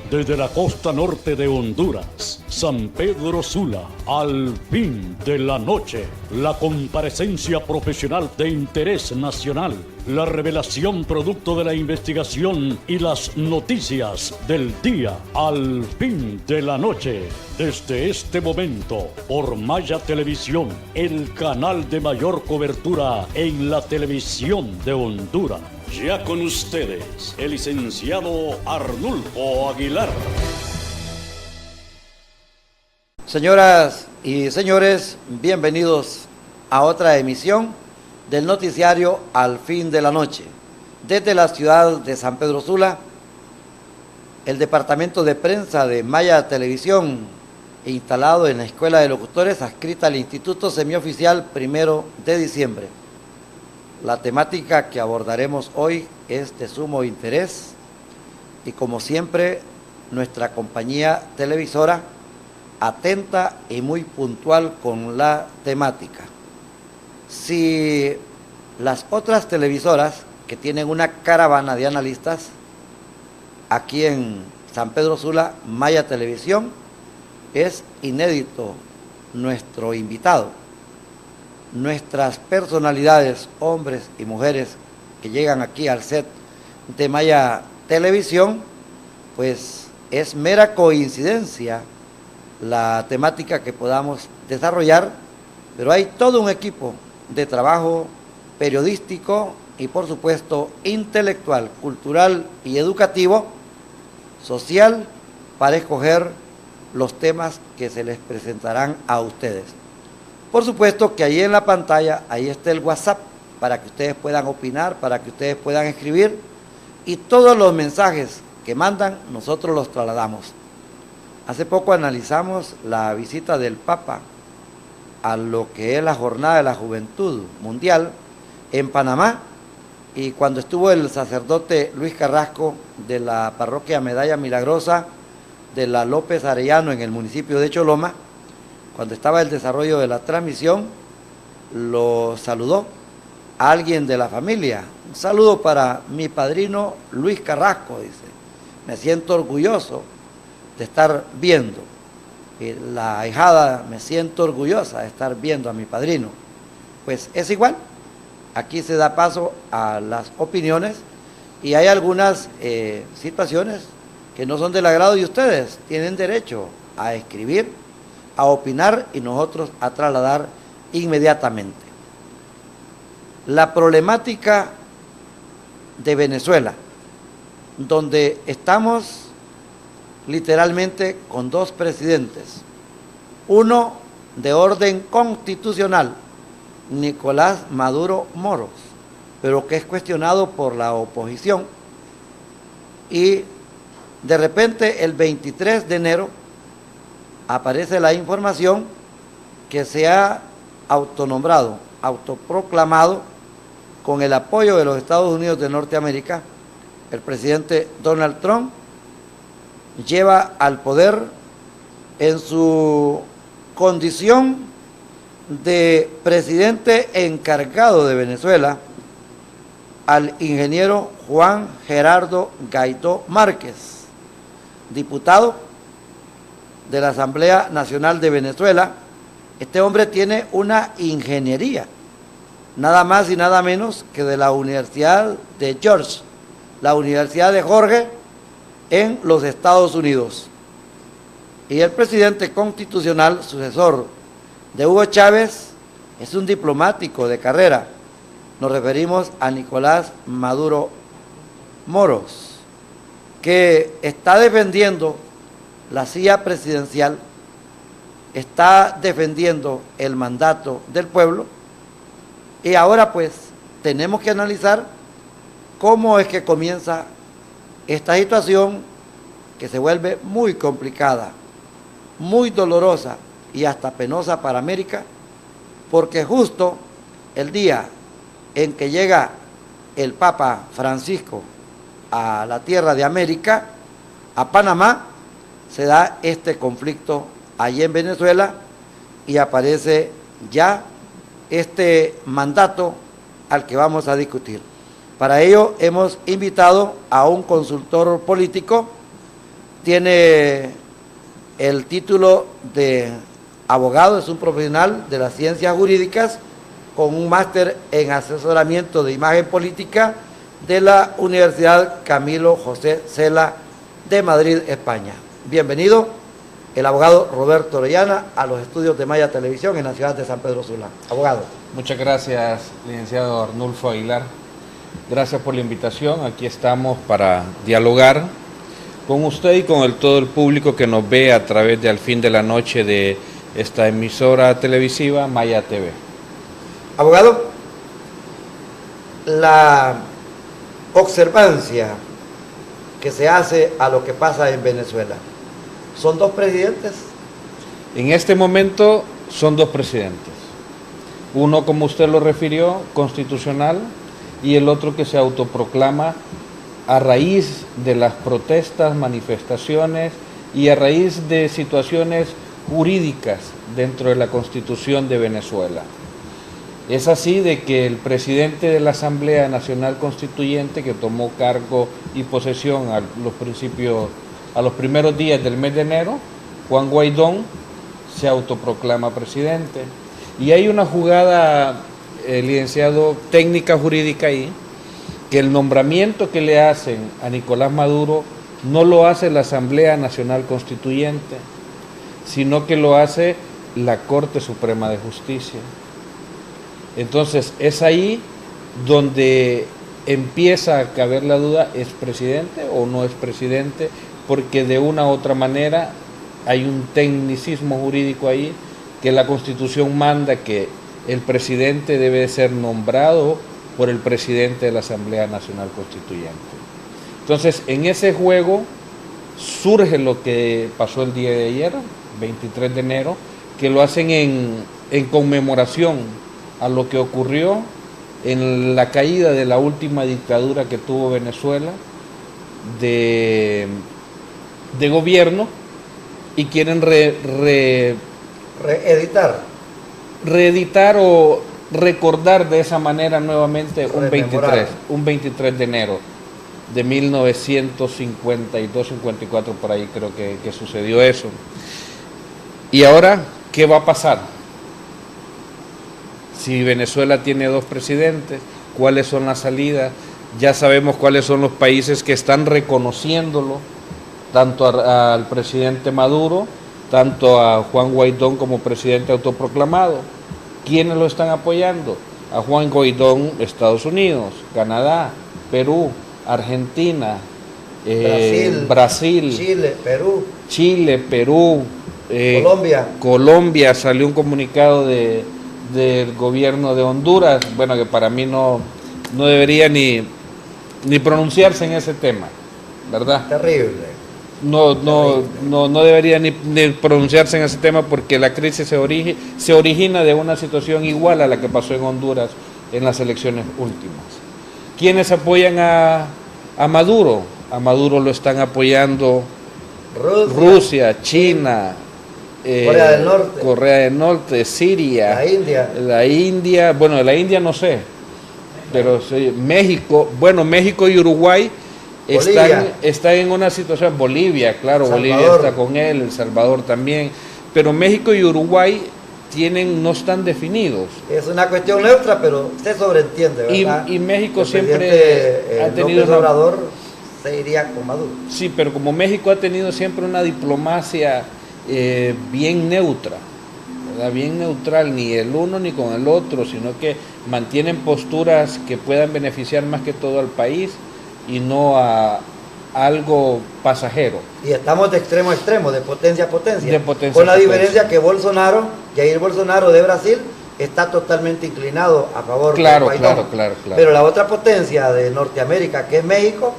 desde la costa norte de Honduras, San Pedro Sula, al fin de la noche, la comparecencia profesional de interés nacional, la revelación producto de la investigación y las noticias del día, al fin de la noche. Desde este momento, por Maya Televisión, el canal de mayor cobertura en la televisión de Honduras. Ya con ustedes, el licenciado Arnulfo Aguilar. Señoras y señores, bienvenidos a otra emisión del noticiario Al Fin de la Noche. Desde la ciudad de San Pedro Sula, el departamento de prensa de Maya Televisión, instalado en la Escuela de Locutores, adscrita al Instituto Semioficial 1 de diciembre. La temática que abordaremos hoy es de sumo interés y, como siempre, nuestra compañía televisora atenta y muy puntual con la temática. Si las otras televisoras que tienen una caravana de analistas, aquí en San Pedro Sula, Maya Televisión, es inédito nuestro invitado. Nuestras personalidades, hombres y mujeres que llegan aquí al set de Maya Televisión, pues es mera coincidencia la temática que podamos desarrollar, pero hay todo un equipo de trabajo periodístico y, por supuesto, intelectual, cultural y educativo, social, para escoger los temas que se les presentarán a ustedes. Por supuesto que ahí en la pantalla, ahí está el WhatsApp, para que ustedes puedan opinar, para que ustedes puedan escribir, y todos los mensajes que mandan, nosotros los trasladamos. Hace poco analizamos la visita del Papa a lo que es la Jornada de la Juventud Mundial en Panamá, y cuando estuvo el sacerdote Luis Carrasco de la parroquia Medalla Milagrosa de la López Arellano en el municipio de Choloma, cuando estaba el desarrollo de la transmisión, lo saludó a alguien de la familia. Un saludo para mi padrino Luis Carrasco, dice. Me siento orgulloso de estar viendo. Y la ahijada, me siento orgullosa de estar viendo a mi padrino. Pues es igual. Aquí se da paso a las opiniones y hay algunas situaciones que no son del agrado de ustedes. Tienen derecho a escribir, a opinar y nosotros a trasladar inmediatamente. La problemática de Venezuela, donde estamos literalmente con dos presidentes, uno de orden constitucional, Nicolás Maduro Moros, pero que es cuestionado por la oposición, y de repente el 23 de enero aparece la información que se ha autonombrado, autoproclamado, con el apoyo de los Estados Unidos de Norteamérica, el presidente Donald Trump lleva al poder en su condición de presidente encargado de Venezuela al ingeniero Juan Gerardo Guaidó Márquez, diputado de la Asamblea Nacional de Venezuela. Este hombre tiene una ingeniería, nada más y nada menos que de la Universidad de George, la Universidad de Jorge, en los Estados Unidos. Y el presidente constitucional, sucesor de Hugo Chávez, es un diplomático de carrera. Nos referimos a Nicolás Maduro Moros, que está defendiendo la silla presidencial, está defendiendo el mandato del pueblo, y ahora pues tenemos que analizar cómo es que comienza esta situación que se vuelve muy complicada, muy dolorosa y hasta penosa para América, porque justo el día en que llega el Papa Francisco a la tierra de América, a Panamá, se da este conflicto allí en Venezuela y aparece ya este mandato al que vamos a discutir. Para ello hemos invitado a un consultor político tiene el título de abogado, es un profesional de las ciencias jurídicas con un máster en asesoramiento de imagen política de la Universidad Camilo José Cela de Madrid, España. Bienvenido, el abogado Roberto Orellana, a los estudios de Maya Televisión en la ciudad de San Pedro Sula. Abogado. Muchas gracias, licenciado Arnulfo Aguilar. Gracias por la invitación. Aquí estamos para dialogar con usted y con todo el público que nos ve a través de Al Fin de la Noche de esta emisora televisiva Maya TV. Abogado, la observancia que se hace a lo que pasa en Venezuela, ¿son dos presidentes? En este momento son dos presidentes. Uno, como usted lo refirió, constitucional, y el otro que se autoproclama a raíz de las protestas, manifestaciones y a raíz de situaciones jurídicas dentro de la Constitución de Venezuela. Es así de que el presidente de la Asamblea Nacional Constituyente, que tomó cargo y posesión a los primeros días del mes de enero, Juan Guaidó, se autoproclama presidente. Y hay una jugada, licenciado, técnica jurídica ahí, que el nombramiento que le hacen a Nicolás Maduro no lo hace la Asamblea Nacional Constituyente, sino que lo hace la Corte Suprema de Justicia. Entonces, es ahí donde empieza a caber la duda, ¿es presidente o no es presidente? Porque de una u otra manera hay un tecnicismo jurídico ahí, que la Constitución manda que el presidente debe ser nombrado por el presidente de la Asamblea Nacional Constituyente. Entonces, en ese juego surge lo que pasó el día de ayer, 23 de enero, que lo hacen en conmemoración a lo que ocurrió en la caída de la última dictadura que tuvo Venezuela de gobierno, y quieren reeditar o recordar de esa manera nuevamente un 23 de enero de 1952-54, por ahí creo que sucedió eso. Y ahora, ¿qué va a pasar? Si Venezuela tiene dos presidentes, ¿cuáles son las salidas? Ya sabemos cuáles son los países que están reconociéndolo, tanto al presidente Maduro, tanto a Juan Guaidó como presidente autoproclamado. ¿Quiénes lo están apoyando? A Juan Guaidó, Estados Unidos, Canadá, Perú, Argentina, Brasil, Chile, Perú, Colombia. Salió un comunicado del gobierno de Honduras, bueno, que para mí no debería ni pronunciarse en ese tema, ¿verdad? Terrible. No debería ni pronunciarse en ese tema, porque la crisis se origina de una situación igual a la que pasó en Honduras en las elecciones últimas. ¿Quiénes apoyan a Maduro? A Maduro lo están apoyando Rusia, China, Corea del Norte, Siria, la India, bueno, de la India no sé, pero sí, México y Uruguay están en una situación. Bolivia, claro, Bolivia está con él, El Salvador también, pero México y Uruguay no están definidos. Es una cuestión neutra, pero se sobreentiende, ¿verdad? Y México siempre ha tenido López Obrador se iría con Maduro. Sí, pero como México ha tenido siempre una diplomacia bien neutra, ¿verdad? Bien neutral, ni el uno ni con el otro, sino que mantienen posturas que puedan beneficiar más que todo al país y no a algo pasajero. Y estamos de extremo a extremo, de potencia a potencia. Con la diferencia que Jair Bolsonaro de Brasil, está totalmente inclinado a favor de Guaidó. Claro. Pero la otra potencia de Norteamérica, que es México,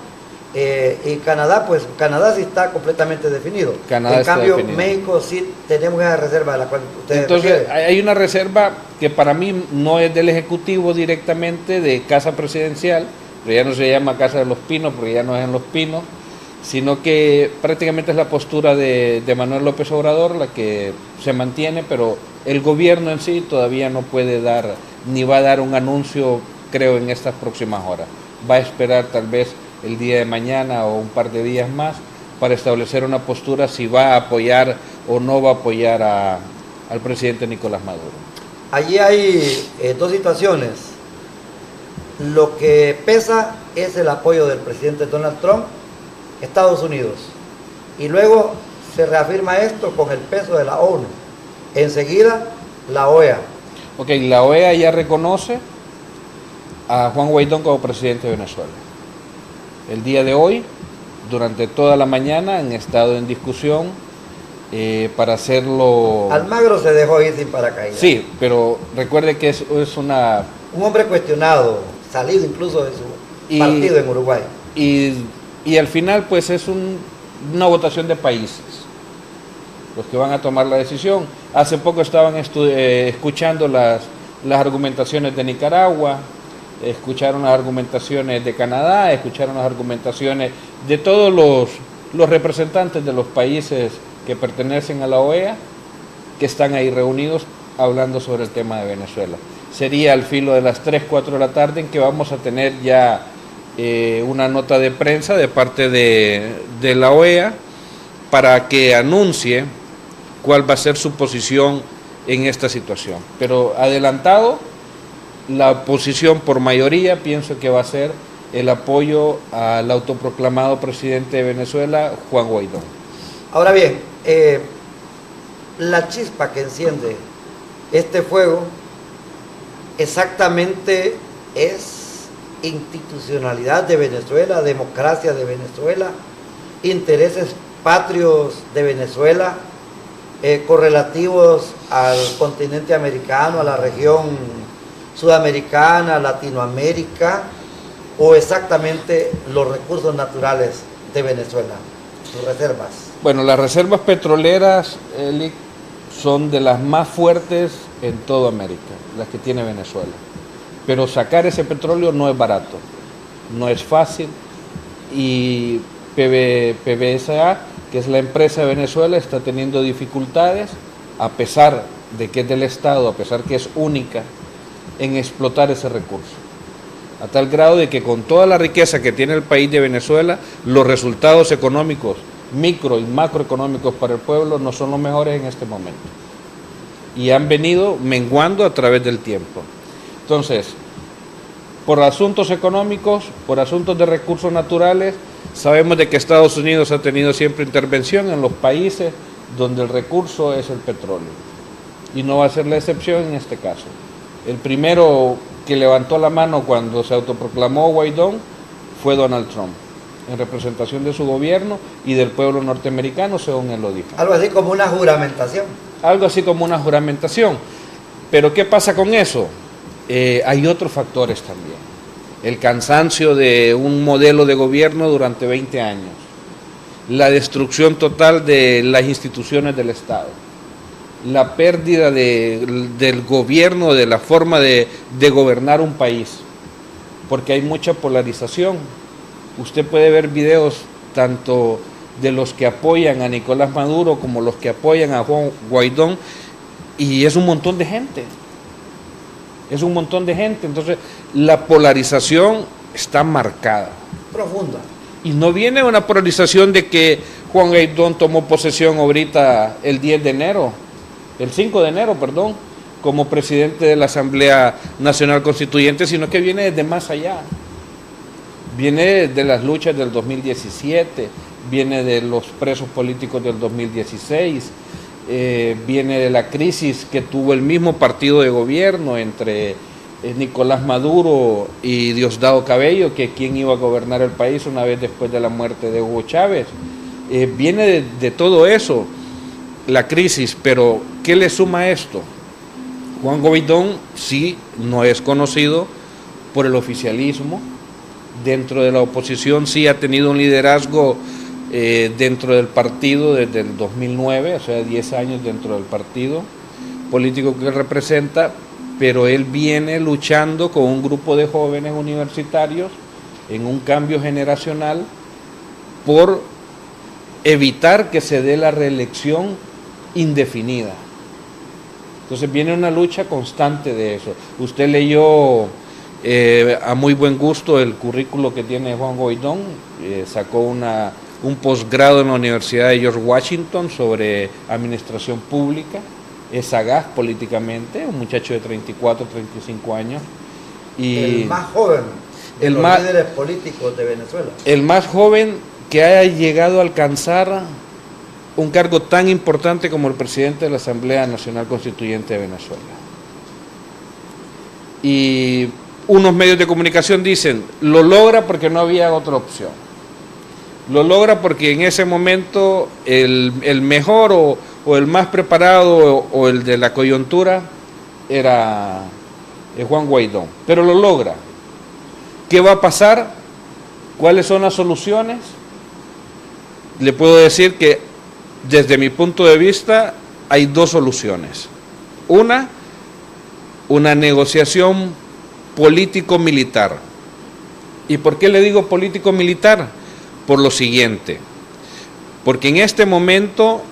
y Canadá, pues Canadá sí está completamente definido. En cambio, México sí tenemos esa reserva de la cual ustedes Entonces, hay una reserva que para mí no es del Ejecutivo directamente, de Casa Presidencial, pero ya no se llama Casa de los Pinos, porque ya no es en Los Pinos, sino que prácticamente es la postura de Manuel López Obrador la que se mantiene, pero el gobierno en sí todavía no puede dar, ni va a dar un anuncio, creo, en estas próximas horas. Va a esperar tal vez el día de mañana o un par de días más para establecer una postura si va a apoyar o no va a apoyar al presidente Nicolás Maduro. Allí hay dos situaciones. Lo que pesa es el apoyo del presidente Donald Trump, Estados Unidos. Y luego se reafirma esto con el peso de la ONU. Enseguida, la OEA. Ok, la OEA ya reconoce a Juan Guaidó como presidente de Venezuela. El día de hoy, durante toda la mañana, han estado en discusión para hacerlo... Almagro se dejó ir sin paracaídas. Sí, pero recuerde que es una... Un hombre cuestionado, salido incluso de su partido en Uruguay. Y al final, pues es una votación de países los que van a tomar la decisión. Hace poco estaban escuchando las argumentaciones de Nicaragua, escucharon las argumentaciones de Canadá, escucharon las argumentaciones de todos los representantes de los países que pertenecen a la OEA, que están ahí reunidos hablando sobre el tema de Venezuela. Sería al filo de las 3, 4 de la tarde en que vamos a tener ya una nota de prensa de parte de la OEA para que anuncie cuál va a ser su posición en esta situación. Pero adelantado, la posición por mayoría pienso que va a ser el apoyo al autoproclamado presidente de Venezuela, Juan Guaidó. Ahora bien, la chispa que enciende este fuego exactamente es institucionalidad de Venezuela, democracia de Venezuela, intereses patrios de Venezuela, correlativos al continente americano, a la región sudamericana, Latinoamérica, o exactamente los recursos naturales de Venezuela, sus reservas. Bueno, las reservas petroleras, Eli, son de las más fuertes en toda América, las que tiene Venezuela. Pero sacar ese petróleo no es barato, no es fácil, y PDVSA, que es la empresa de Venezuela, está teniendo dificultades, a pesar de que es del Estado, a pesar que es única, en explotar ese recurso. A tal grado de que con toda la riqueza que tiene el país de Venezuela, los resultados económicos, micro y macroeconómicos para el pueblo no son los mejores en este momento. Y han venido menguando a través del tiempo. Entonces, por asuntos económicos, por asuntos de recursos naturales, sabemos de que Estados Unidos ha tenido siempre intervención en los países donde el recurso es el petróleo. Y no va a ser la excepción en este caso. El primero que levantó la mano cuando se autoproclamó Guaidó fue Donald Trump, en representación de su gobierno y del pueblo norteamericano, según él lo dijo. Algo así como una juramentación. Algo así como una juramentación. Pero ¿qué pasa con eso? Hay otros factores también. El cansancio de un modelo de gobierno durante 20 años. La destrucción total de las instituciones del Estado. La pérdida del gobierno, de la forma de gobernar un país. Porque hay mucha polarización. Usted puede ver videos tanto de los que apoyan a Nicolás Maduro como los que apoyan a Juan Guaidó, y es un montón de gente. Es un montón de gente. Entonces, la polarización está marcada. Profunda. Y no viene una polarización de que Juan Guaidó tomó posesión ahorita el 10 de enero, el 5 de enero, perdón, como presidente de la Asamblea Nacional Constituyente, sino que viene desde más allá. Viene de las luchas del 2017, viene de los presos políticos del 2016, viene de la crisis que tuvo el mismo partido de gobierno entre Nicolás Maduro y Diosdado Cabello, que quien iba a gobernar el país una vez después de la muerte de Hugo Chávez. Viene de todo eso, la crisis, pero ¿qué le suma esto? Juan Guaidó sí no es conocido por el oficialismo, dentro de la oposición sí ha tenido un liderazgo dentro del partido desde el 2009, o sea, 10 años dentro del partido político que representa, pero él viene luchando con un grupo de jóvenes universitarios en un cambio generacional por evitar que se dé la reelección indefinida. Entonces viene una lucha constante de eso. Usted leyó a muy buen gusto el currículo que tiene Juan Guaidó, sacó una un posgrado en la Universidad de George Washington sobre administración pública, es sagaz políticamente, un muchacho de 34, 35 años. Y el más joven de los líderes políticos de Venezuela. El más joven que haya llegado a alcanzar un cargo tan importante como el presidente de la Asamblea Nacional Constituyente de Venezuela. Y unos medios de comunicación dicen, lo logra porque no había otra opción. Lo logra porque en ese momento el mejor o el más preparado o el de la coyuntura era Juan Guaidó. Pero lo logra. ¿Qué va a pasar? ¿Cuáles son las soluciones? Le puedo decir que desde mi punto de vista hay dos soluciones. Una negociación político-militar. ¿Y por qué le digo político-militar? Por lo siguiente, porque en este momento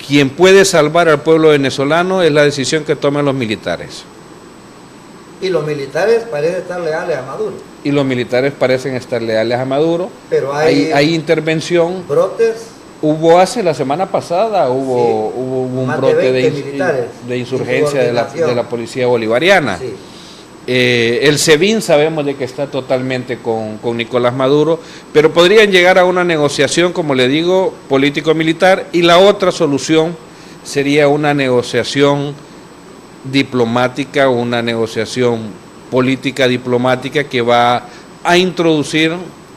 quien puede salvar al pueblo venezolano es la decisión que toman los militares. Y los militares parecen estar leales a Maduro. Y los militares parecen estar leales a Maduro. Pero hay intervención. Brotes. Hubo la semana pasada, hubo un brote de insurgencia de la policía bolivariana. Sí. El SEBIN sabemos de que está totalmente con Nicolás Maduro, pero podrían llegar a una negociación, como le digo, político-militar, y la otra solución sería una negociación diplomática, una negociación política diplomática que va a introducir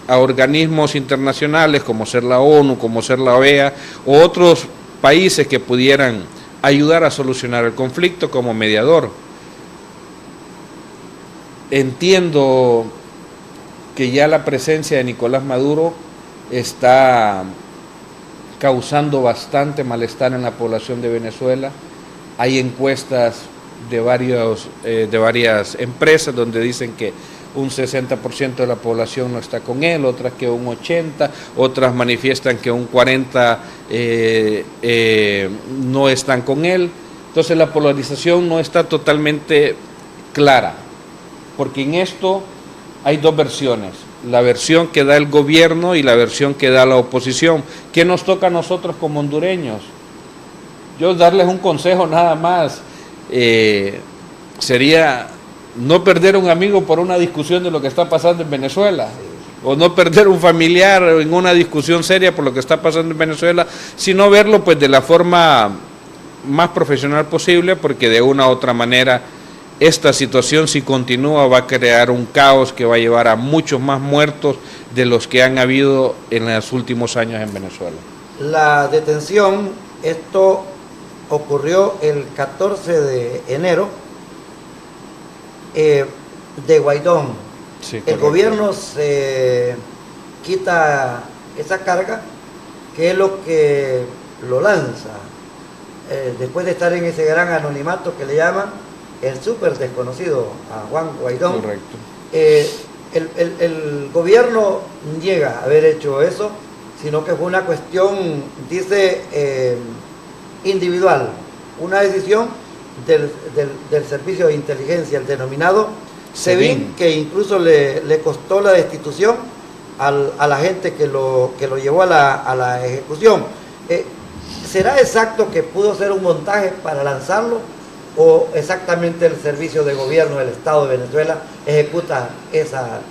a organismos internacionales como ser la ONU, como ser la OEA, o otros países que pudieran ayudar a solucionar el conflicto como mediador. Entiendo que ya la presencia de Nicolás Maduro está causando bastante malestar en la población de Venezuela. Hay encuestas de varias empresas donde dicen que un 60% de la población no está con él, otras que un 80%, otras manifiestan que un 40% no están con él. Entonces la polarización no está totalmente clara, porque en esto hay dos versiones, la versión que da el gobierno y la versión que da la oposición. ¿Qué nos toca a nosotros como hondureños? Yo darles un consejo nada más, sería no perder un amigo por una discusión de lo que está pasando en Venezuela, o no perder un familiar en una discusión seria por lo que está pasando en Venezuela, sino verlo pues de la forma más profesional posible, porque de una u otra manera esta situación, si continúa, va a crear un caos que va a llevar a muchos más muertos de los que han habido en los últimos años en Venezuela. La detención, esto ocurrió el 14 de enero, de Guaidó. Sí, el gobierno se quita esa carga, que es lo que lo lanza, después de estar en ese gran anonimato que le llaman el súper desconocido a Juan Guaidó. Correcto. El gobierno niega haber hecho eso, sino que fue una cuestión, dice, individual, una decisión del servicio de inteligencia, el denominado SEBIN, que incluso le costó la destitución a la gente que lo llevó a la ejecución. ¿Será exacto que pudo ser un montaje para lanzarlo, o exactamente el servicio de gobierno del Estado de Venezuela ejecuta esa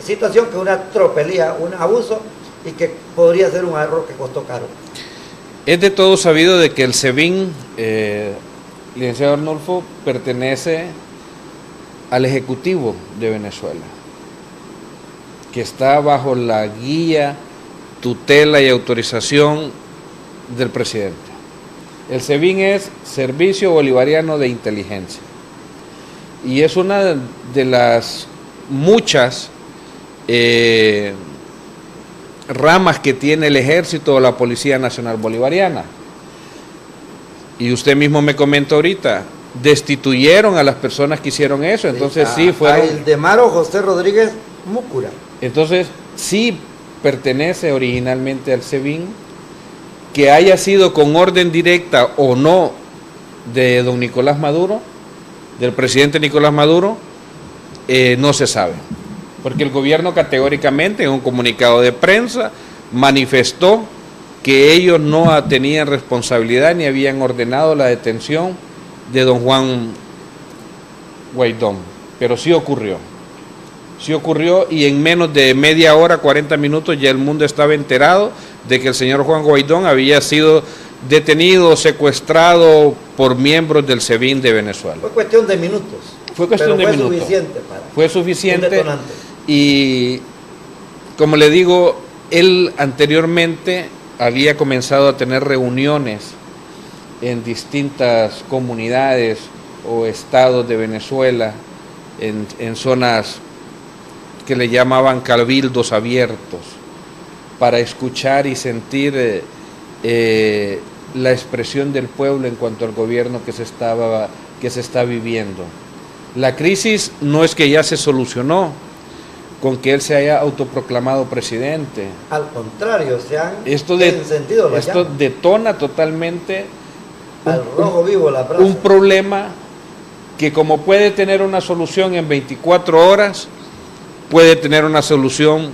situación, que es una tropelía, un abuso, y que podría ser un error que costó caro? Es de todo sabido de que el SEBIN, licenciado Arnulfo, pertenece al Ejecutivo de Venezuela, que está bajo la guía, tutela y autorización del presidente. El SEBIN es Servicio Bolivariano de Inteligencia, y es una de las muchas ramas que tiene el Ejército o la Policía Nacional Bolivariana. Y usted mismo me comentó ahorita, destituyeron a las personas que hicieron eso, entonces sí fueron... A Ildemaro José Rodríguez Múcura. Entonces sí pertenece originalmente al SEBIN. Que haya sido con orden directa o no de don Nicolás Maduro, del presidente Nicolás Maduro, no se sabe, porque el gobierno categóricamente en un comunicado de prensa manifestó que ellos no tenían responsabilidad ni habían ordenado la detención de don Juan Guaidó, pero sí ocurrió y en menos de media hora, 40 minutos, ya el mundo estaba enterado de que el señor Juan Guaidó había sido detenido, secuestrado por miembros del SEBIN de Venezuela. Fue cuestión de minutos. Fue suficiente fue suficiente y, como le digo, él anteriormente había comenzado a tener reuniones en distintas comunidades o estados de Venezuela, en zonas que le llamaban cabildos abiertos, para escuchar y sentir la expresión del pueblo en cuanto al gobierno que se está viviendo. La crisis no es que ya se solucionó con que él se haya autoproclamado presidente. Al contrario, se han encendido las llamas. Esto detona totalmente al rojo vivo la brasa. Un problema que, como puede tener una solución en 24 horas, puede tener una solución,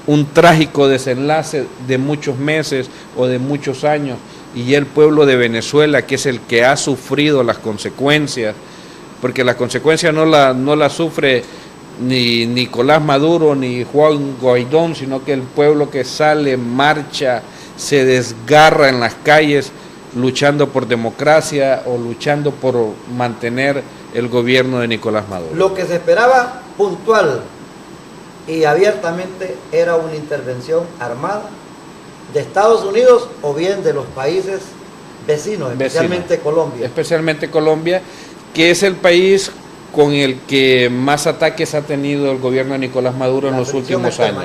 un trágico desenlace de muchos meses o de muchos años, y ya el pueblo de Venezuela, que es el que ha sufrido las consecuencias, porque las consecuencias no la sufre ni Nicolás Maduro ni Juan Guaidó, sino que el pueblo que sale, marcha, se desgarra en las calles luchando por democracia o luchando por mantener el gobierno de Nicolás Maduro. Lo que se esperaba puntual y abiertamente era una intervención armada de Estados Unidos o bien de los países vecinos, especialmente Colombia. Especialmente Colombia, que es el país con el que más ataques ha tenido el gobierno de Nicolás Maduro en los últimos años.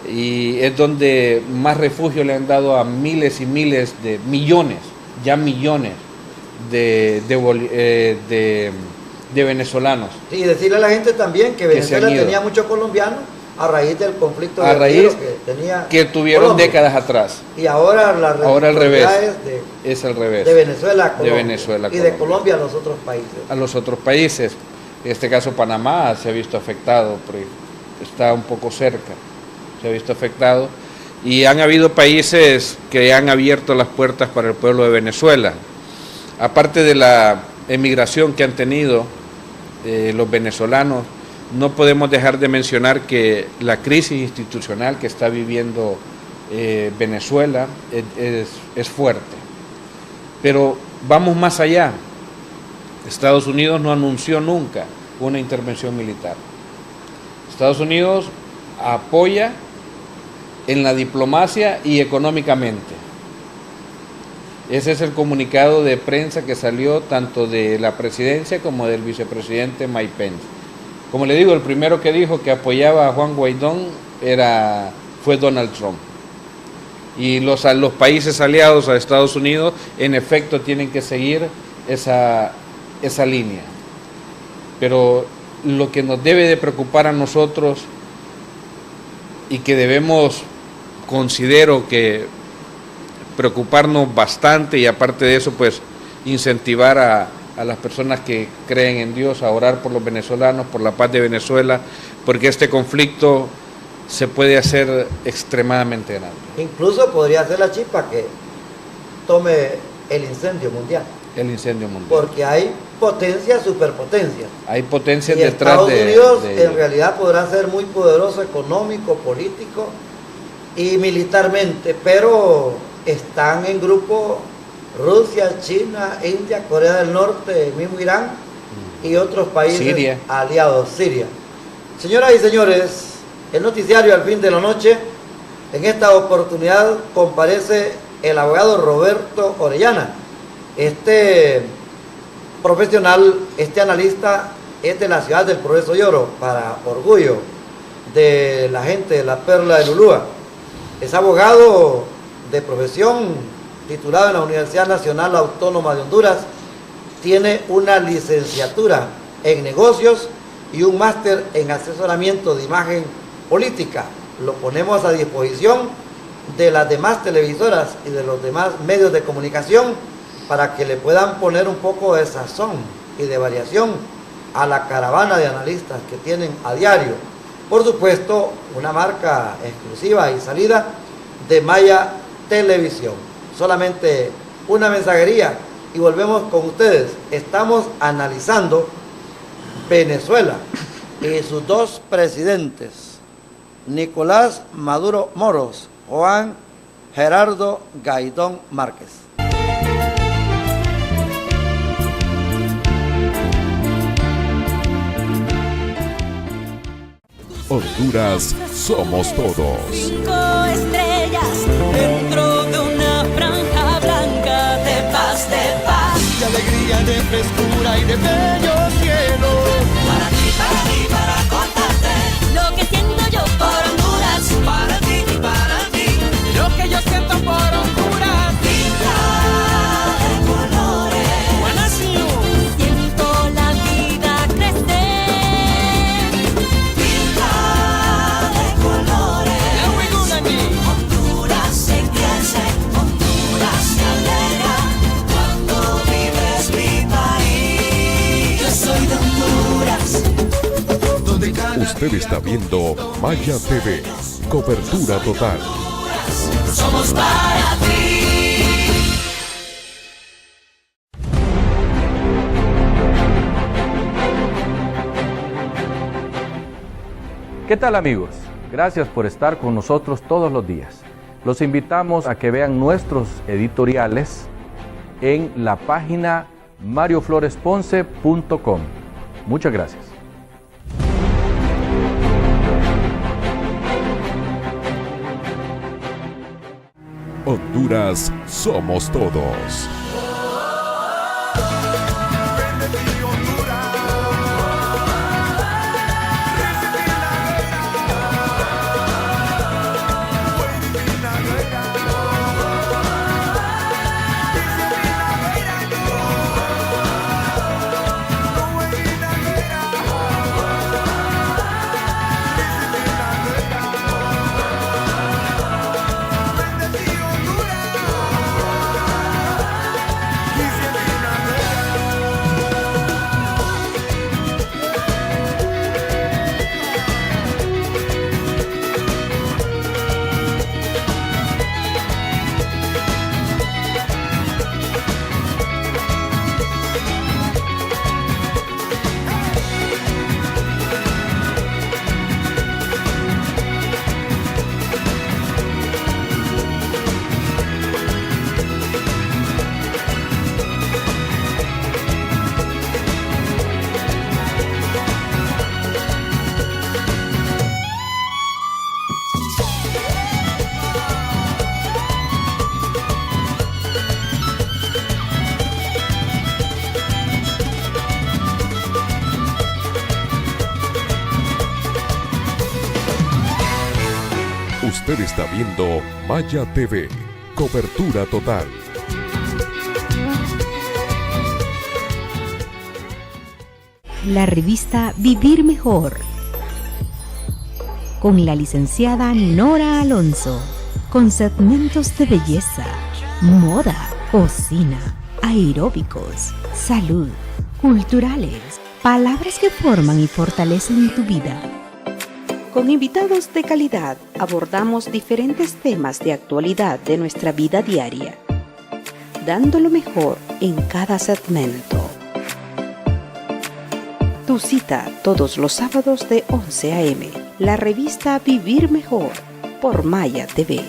Y es donde más refugio le han dado a miles y miles de millones de venezolanos. Sí, y decirle a la gente también que Venezuela tenía muchos colombianos a raíz del conflicto que tuvieron Colombia décadas atrás. Y ahora al revés. Es al revés. De Venezuela a Colombia. De Venezuela a Colombia. Y de Colombia a los otros países. A los otros países. En este caso Panamá se ha visto afectado, porque está un poco cerca. Se ha visto afectado. Y han habido países que han abierto las puertas para el pueblo de Venezuela. Aparte de la emigración que han tenido los venezolanos, no podemos dejar de mencionar que la crisis institucional que está viviendo Venezuela es fuerte. Pero vamos más allá. Estados Unidos no anunció nunca una intervención militar. Estados Unidos apoya en la diplomacia y económicamente. Ese es el comunicado de prensa que salió tanto de la presidencia como del vicepresidente Mike Pence. Como le digo, el primero que dijo que apoyaba a Juan Guaidó fue Donald Trump. Y los países aliados a Estados Unidos, en efecto, tienen que seguir esa línea. Pero lo que nos debe de preocupar a nosotros y que debemos, considero que preocuparnos bastante, y aparte de eso, pues incentivar a las personas que creen en Dios a orar por los venezolanos, por la paz de Venezuela, porque este conflicto se puede hacer extremadamente grande. Incluso podría ser la chispa que tome el incendio mundial. El incendio mundial. Porque hay potencias, superpotencias. Hay potencias y detrás de Estados Unidos en realidad podrá ser muy poderoso económico, político y militarmente, pero están en grupo Rusia, China, India, Corea del Norte, el mismo Irán y otros países aliados, Siria. Señoras y señores, el noticiario al fin de la noche, en esta oportunidad comparece el abogado Roberto Orellana. Este profesional, este analista es de la ciudad del Progreso y Oro, para orgullo de la gente de la Perla de Lulúa. Es abogado de profesión, titulado en la Universidad Nacional Autónoma de Honduras, tiene una licenciatura en negocios y un máster en asesoramiento de imagen política. Lo ponemos a disposición de las demás televisoras y de los demás medios de comunicación para que le puedan poner un poco de sazón y de variación a la caravana de analistas que tienen a diario. Por supuesto, una marca exclusiva y salida de Maya Televisión. Solamente una mensajería y volvemos con ustedes. Estamos analizando Venezuela y sus dos presidentes, Nicolás Maduro Moros, Juan Gerardo Gaidón Márquez. Honduras somos todos. 5 estrellas dentro de una franja blanca de paz, de alegría, de frescura y de bello cielo. Para ti, para contarte lo que siento yo por Honduras. Para ti, lo que yo siento por Honduras. Pinta de colores, buena nación. Siento la vida crecer. Pinta de colores. Honduras se crece, Honduras se alegra cuando vives mi país. Yo soy de Honduras. Usted está viendo Maya TV, cobertura total. Somos para ti. ¿Qué tal, amigos? Gracias por estar con nosotros todos los días. Los invitamos a que vean nuestros editoriales en la página mariofloresponce.com. Muchas gracias. Honduras somos todos. Usted está viendo Maya TV, cobertura total. La revista Vivir Mejor, con la licenciada Nora Alonso, con segmentos de belleza, moda, cocina, aeróbicos, salud, culturales, palabras que forman y fortalecen tu vida. Con invitados de calidad abordamos diferentes temas de actualidad de nuestra vida diaria, dando lo mejor en cada segmento. Tu cita todos los sábados de 11 a.m. La revista Vivir Mejor por Maya TV.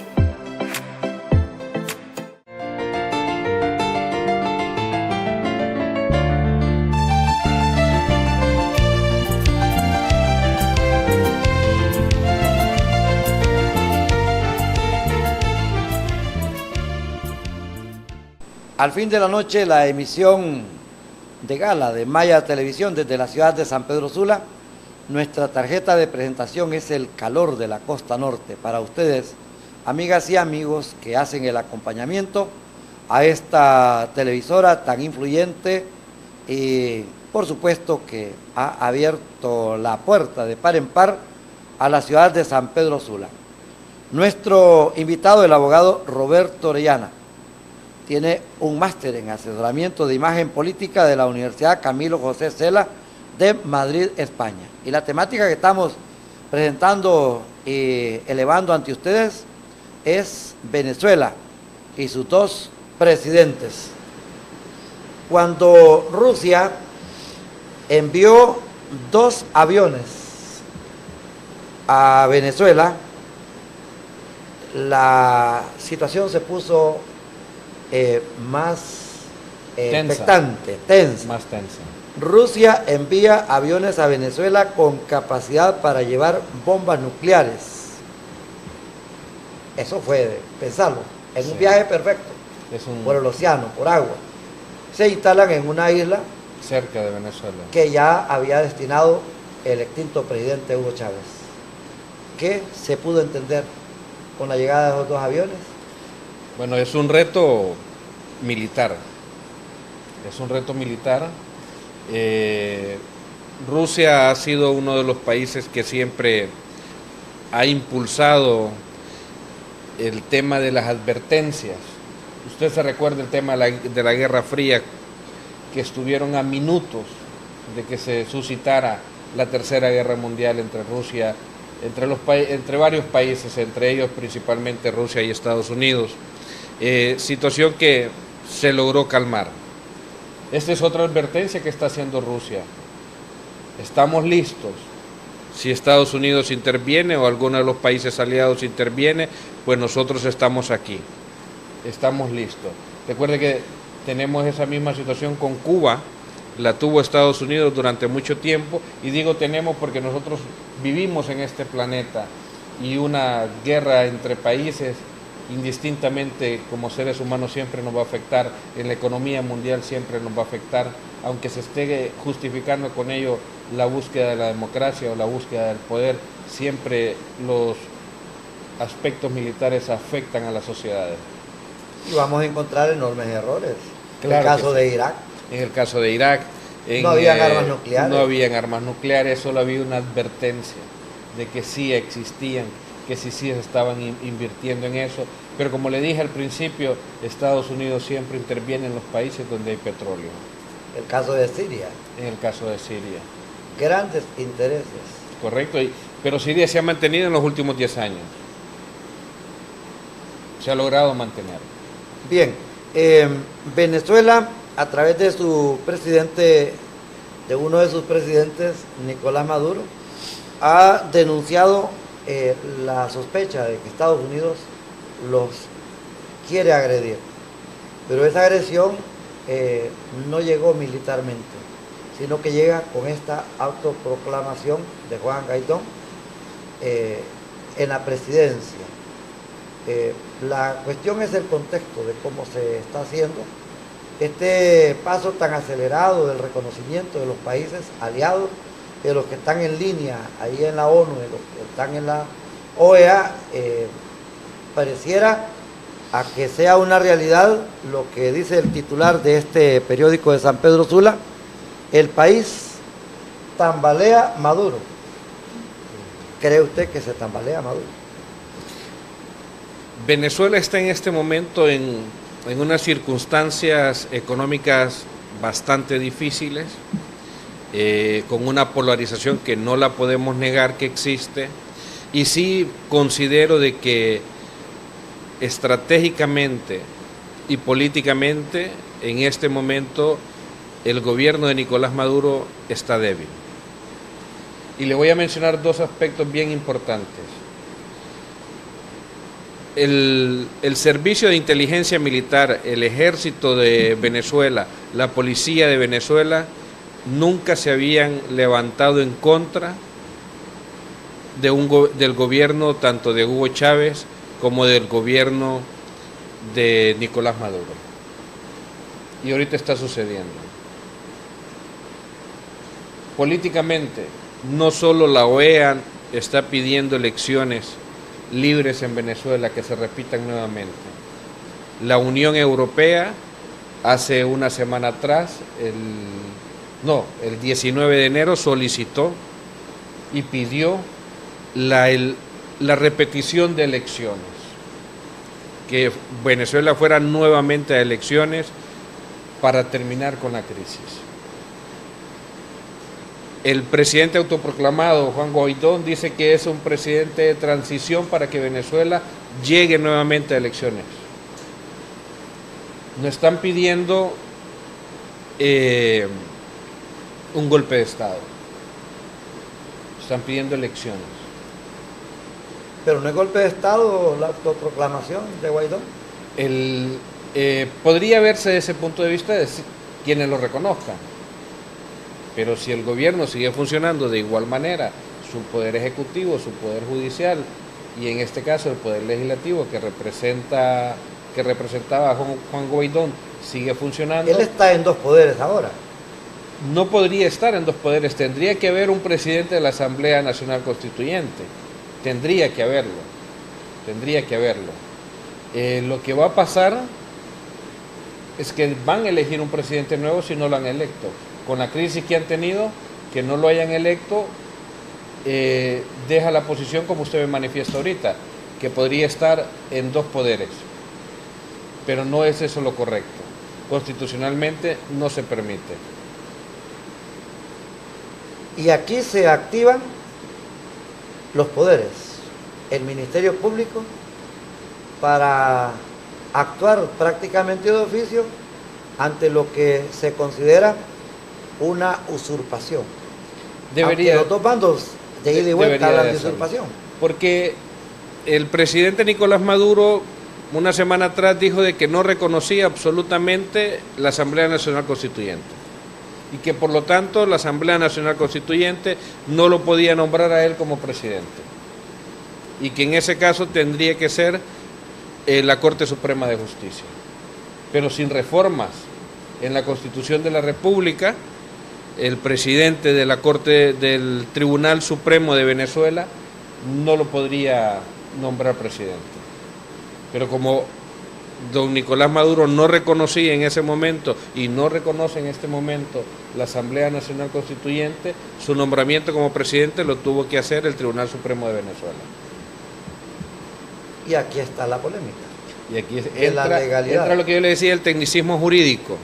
Al fin de la noche, la emisión de gala de Maya Televisión desde la ciudad de San Pedro Sula. Nuestra tarjeta de presentación es el calor de la costa norte. Para ustedes, amigas y amigos que hacen el acompañamiento a esta televisora tan influyente y por supuesto que ha abierto la puerta de par en par a la ciudad de San Pedro Sula. Nuestro invitado, el abogado Roberto Orellana, tiene un máster en asesoramiento de imagen política de la Universidad Camilo José Cela de Madrid, España. Y la temática que estamos presentando y elevando ante ustedes es Venezuela y sus dos presidentes. Cuando Rusia envió 2 aviones a Venezuela, la situación se puso más expectante, tensa. Más tensa. Rusia envía aviones a Venezuela con capacidad para llevar bombas nucleares. Eso fue, pensarlo, en un viaje perfecto, por el océano, por agua. Se instalan en una isla cerca de Venezuela, que ya había destinado el extinto presidente Hugo Chávez. ¿Qué se pudo entender con la llegada de esos 2 aviones? Bueno, es un reto militar. Es un reto militar. Rusia ha sido uno de los países que siempre ha impulsado el tema de las advertencias. Usted se recuerda el tema de la Guerra Fría, que estuvieron a minutos de que se suscitara la Tercera Guerra Mundial entre Rusia, entre varios países, entre ellos principalmente Rusia y Estados Unidos. Situación que se logró calmar. Esta es otra advertencia que está haciendo Rusia. Estamos listos. Si Estados Unidos interviene o alguno de los países aliados interviene, pues nosotros estamos aquí. Estamos listos. Recuerde que tenemos esa misma situación con Cuba, la tuvo Estados Unidos durante mucho tiempo, y digo tenemos porque nosotros vivimos en este planeta y una guerra entre países indistintamente como seres humanos siempre nos va a afectar, en la economía mundial siempre nos va a afectar, aunque se esté justificando con ello la búsqueda de la democracia o la búsqueda del poder, siempre los aspectos militares afectan a las sociedades. Y vamos a encontrar enormes errores. Claro, en el caso sí. de Irak. En el caso de Irak. No habían armas nucleares. No habían armas nucleares, solo había una advertencia de que sí existían, que sí estaban invirtiendo en eso. Pero como le dije al principio, Estados Unidos siempre interviene en los países donde hay petróleo. El caso de Siria. En el caso de Siria. Grandes intereses. Correcto, pero Siria se ha mantenido en los últimos 10 años. Se ha logrado mantener. Bien, Venezuela, a través de su presidente, de uno de sus presidentes, Nicolás Maduro, ha denunciado la sospecha de que Estados Unidos los quiere agredir. Pero esa agresión no llegó militarmente, sino que llega con esta autoproclamación de Juan Guaidó en la presidencia. La cuestión es el contexto de cómo se está haciendo este paso tan acelerado del reconocimiento de los países aliados, de los que están en línea ahí en la ONU, de los que están en la OEA. Pareciera a que sea una realidad lo que dice el titular de este periódico de San Pedro Sula: el país tambalea Maduro. ¿Cree usted que se tambalea Maduro? Venezuela está en este momento en unas circunstancias económicas bastante difíciles, con una polarización que no la podemos negar que existe, y sí considero de que estratégicamente y políticamente en este momento el gobierno de Nicolás Maduro está débil. Y le voy a mencionar 2 aspectos bien importantes. El servicio de inteligencia militar, el ejército de Venezuela, la policía de Venezuela, nunca se habían levantado en contra del gobierno tanto de Hugo Chávez como del gobierno de Nicolás Maduro. Y ahorita está sucediendo. Políticamente, no solo la OEA está pidiendo elecciones libres en Venezuela que se repitan nuevamente. La Unión Europea hace una semana atrás, el 19 de enero, solicitó y pidió la repetición de elecciones, que Venezuela fuera nuevamente a elecciones para terminar con la crisis. El presidente autoproclamado, Juan Guaidó, dice que es un presidente de transición para que Venezuela llegue nuevamente a elecciones. No están pidiendo un golpe de Estado. Están pidiendo elecciones. Pero no es golpe de Estado la autoproclamación de Guaidó. Podría verse desde ese punto de vista de quienes lo reconozcan. Pero si el gobierno sigue funcionando de igual manera, su poder ejecutivo, su poder judicial y en este caso el poder legislativo que representaba a Juan Guaidó sigue funcionando. Él está en dos poderes ahora. No podría estar en dos poderes, tendría que haber un presidente de la Asamblea Nacional Constituyente, tendría que haberlo. Lo que va a pasar es que van a elegir un presidente nuevo si no lo han electo. Con la crisis que han tenido, que no lo hayan electo, deja la posición como usted me manifiesta ahorita, que podría estar en dos poderes. Pero no es eso lo correcto. Constitucionalmente no se permite. Y aquí se activan los poderes, el Ministerio Público, para actuar prácticamente de oficio ante lo que se considera una usurpación. Debería, aunque los dos bandos de ida y vuelta hablan de usurpación. Porque el presidente Nicolás Maduro una semana atrás dijo de que no reconocía absolutamente la Asamblea Nacional Constituyente y que por lo tanto la Asamblea Nacional Constituyente no lo podía nombrar a él como presidente y que en ese caso tendría que ser la Corte Suprema de Justicia. Pero sin reformas en la Constitución de la República, el presidente de la Corte del Tribunal Supremo de Venezuela no lo podría nombrar presidente. Pero como don Nicolás Maduro no reconocía en ese momento y no reconoce en este momento la Asamblea Nacional Constituyente, su nombramiento como presidente lo tuvo que hacer el Tribunal Supremo de Venezuela. Y aquí está la polémica. Y aquí entra lo que yo le decía, el tecnicismo jurídico,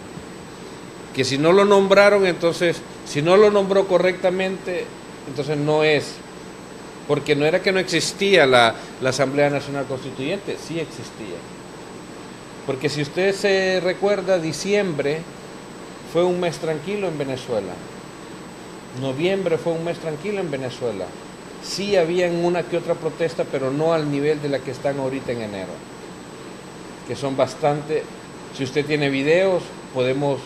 que si no lo nombraron, entonces, si no lo nombró correctamente, entonces no es, porque no era que no existía la Asamblea Nacional Constituyente, sí existía. Porque si usted se recuerda, diciembre fue un mes tranquilo en Venezuela, noviembre fue un mes tranquilo en Venezuela, sí había una que otra protesta, pero no al nivel de la que están ahorita en enero, que son bastante. Si usted tiene videos, podemos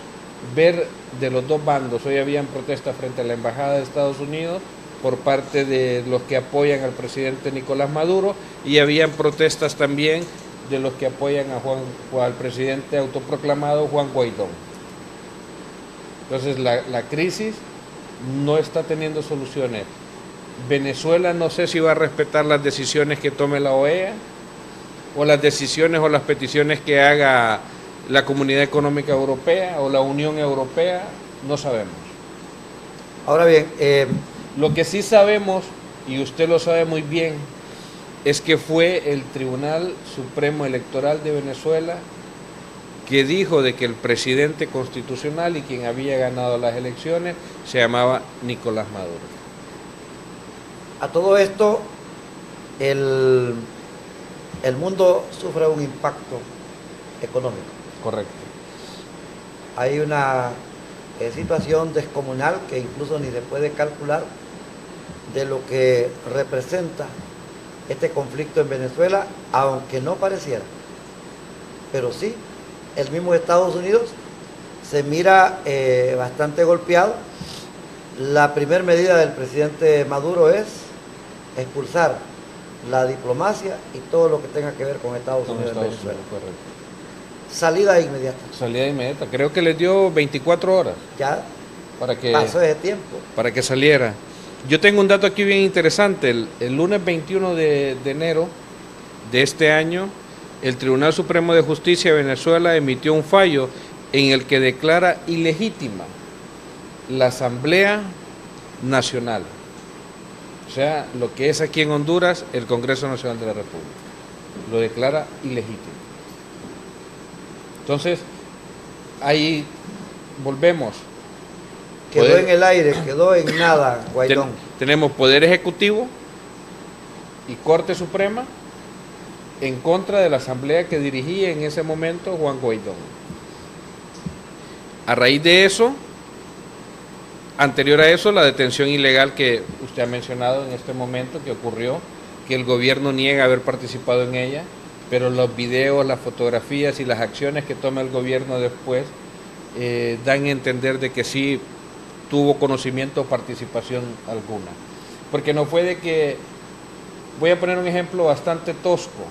ver de los dos bandos. Hoy habían protestas frente a la Embajada de Estados Unidos por parte de los que apoyan al presidente Nicolás Maduro y habían protestas también de los que apoyan al presidente autoproclamado Juan Guaidó. Entonces la crisis no está teniendo soluciones. Venezuela no sé si va a respetar las decisiones que tome la OEA o las decisiones o las peticiones que haga la Comunidad Económica Europea o la Unión Europea, no sabemos. Ahora bien, lo que sí sabemos, y usted lo sabe muy bien, es que fue el Tribunal Supremo Electoral de Venezuela que dijo de que el presidente constitucional y quien había ganado las elecciones se llamaba Nicolás Maduro. A todo esto, el mundo sufre un impacto económico. Correcto. Hay una situación descomunal que incluso ni se puede calcular de lo que representa este conflicto en Venezuela, aunque no pareciera. Pero sí, el mismo Estados Unidos se mira bastante golpeado. La primera medida del presidente Maduro es expulsar la diplomacia y todo lo que tenga que ver con Estados Unidos en Venezuela. Correcto. Salida inmediata. Salida inmediata. Creo que les dio 24 horas. Ya para que pasó ese tiempo. Para que saliera. Yo tengo un dato aquí bien interesante. El lunes 21 de enero de este año, el Tribunal Supremo de Justicia de Venezuela emitió un fallo en el que declara ilegítima la Asamblea Nacional. O sea, lo que es aquí en Honduras el Congreso Nacional de la República. Lo declara ilegítimo. Entonces, ahí volvemos. Quedó en el aire, quedó en nada, Guaidó. Tenemos Poder Ejecutivo y Corte Suprema en contra de la asamblea que dirigía en ese momento Juan Guaidó. A raíz de eso, anterior a eso, la detención ilegal que usted ha mencionado en este momento, que ocurrió, que el gobierno niega haber participado en ella, pero los videos, las fotografías y las acciones que toma el gobierno después dan a entender de que sí tuvo conocimiento o participación alguna. Porque no fue de que, voy a poner un ejemplo bastante tosco,